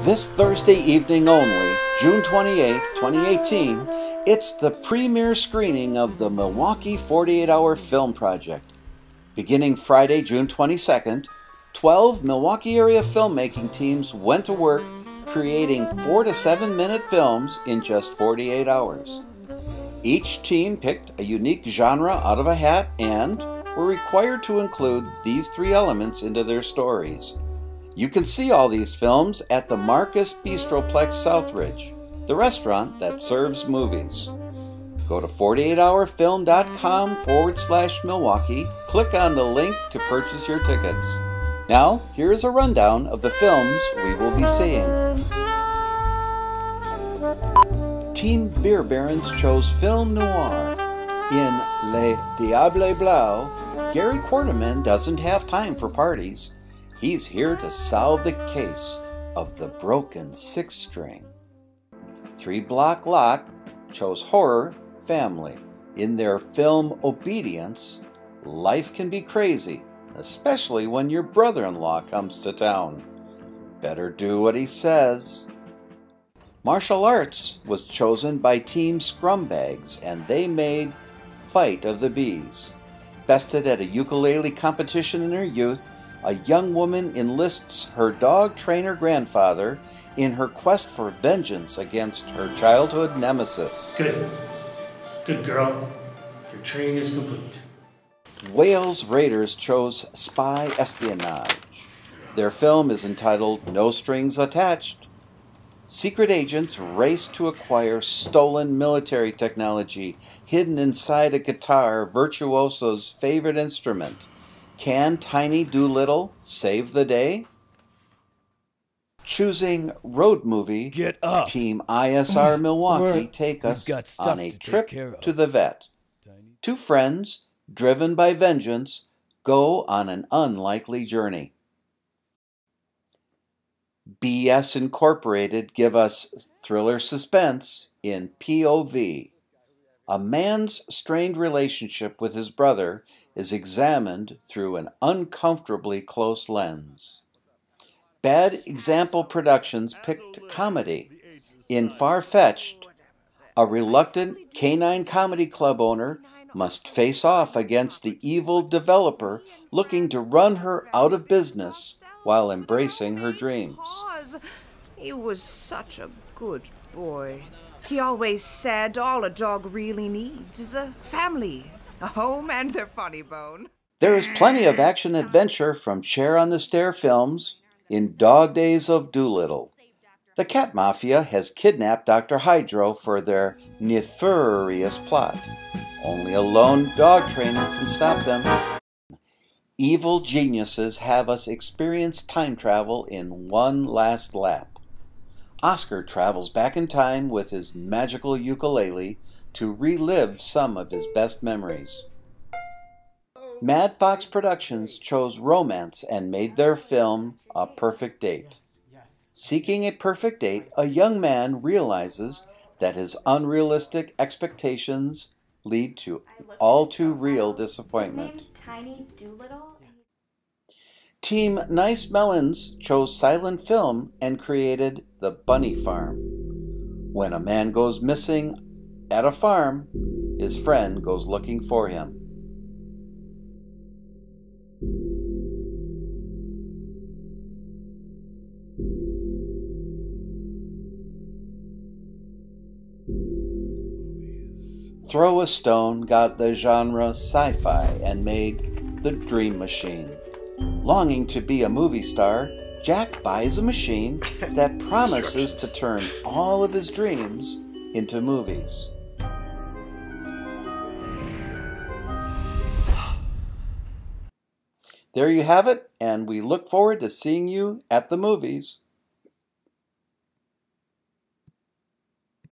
This Thursday evening only, June 28th, 2018, it's the premiere screening of the Milwaukee 48-Hour Film Project. Beginning Friday, June 22nd, 12 Milwaukee area filmmaking teams went to work creating 4 to 7 minute films in just 48 hours. Each team picked a unique genre out of a hat and were required to include these 3 elements into their stories. You can see all these films at the Marcus Bistroplex Southridge, the restaurant that serves movies. Go to 48hourfilm.com/Milwaukee, click on the link to purchase your tickets. Now, here is a rundown of the films we will be seeing. Team Beer Barons chose film noir. In Le Diable Blau, Gary Quarterman doesn't have time for parties. He's here to solve the case of the broken 6-string. 3 Block Lock chose horror family. In their film Obedience, life can be crazy, especially when your brother-in-law comes to town. Better do what he says. Martial Arts was chosen by Team Scrumbags, and they made Fight of the Bees. Bested at a ukulele competition in her youth, a young woman enlists her dog trainer grandfather in her quest for vengeance against her childhood nemesis. Good. Good girl. Your training is complete. Wales Raiders chose spy espionage. Their film is entitled No Strings Attached. Secret agents race to acquire stolen military technology hidden inside a guitar virtuoso's favorite instrument. Can Tiny Doolittle save the day? Choosing road movie, Get up. Team ISR Milwaukee take us on a trip to the vet. 2 friends, driven by vengeance, go on an unlikely journey. BS Incorporated give us thriller suspense in POV. A man's strained relationship with his brother is examined through an uncomfortably close lens. Bad Example Productions picked comedy. In Far-Fetched, a reluctant canine comedy club owner must face off against the evil developer looking to run her out of business while embracing her dreams. He was such a good boy. He always said all a dog really needs is a family, a home, and their funny bone. There is plenty of action-adventure from Chair on the Stair films in Dog Days of Doolittle. The Cat Mafia has kidnapped Dr. Hydro for their nefarious plot. Only a lone dog trainer can stop them. Evil geniuses have us experience time travel in one last lap. Oscar travels back in time with his magical ukulele to relive some of his best memories. Mad Fox Productions chose romance and made their film A Perfect Date. Seeking a perfect date, a young man realizes that his unrealistic expectations lead to all too real disappointment. Tiny Doolittle? Team Nice Melons chose silent film and created The Bunny Farm. When a man goes missing at a farm, his friend goes looking for him. Throw a Stone got the genre sci-fi and made The Dream Machine. Longing to be a movie star, Jack buys a machine that promises to turn all of his dreams into movies. There you have it, and we look forward to seeing you at the movies.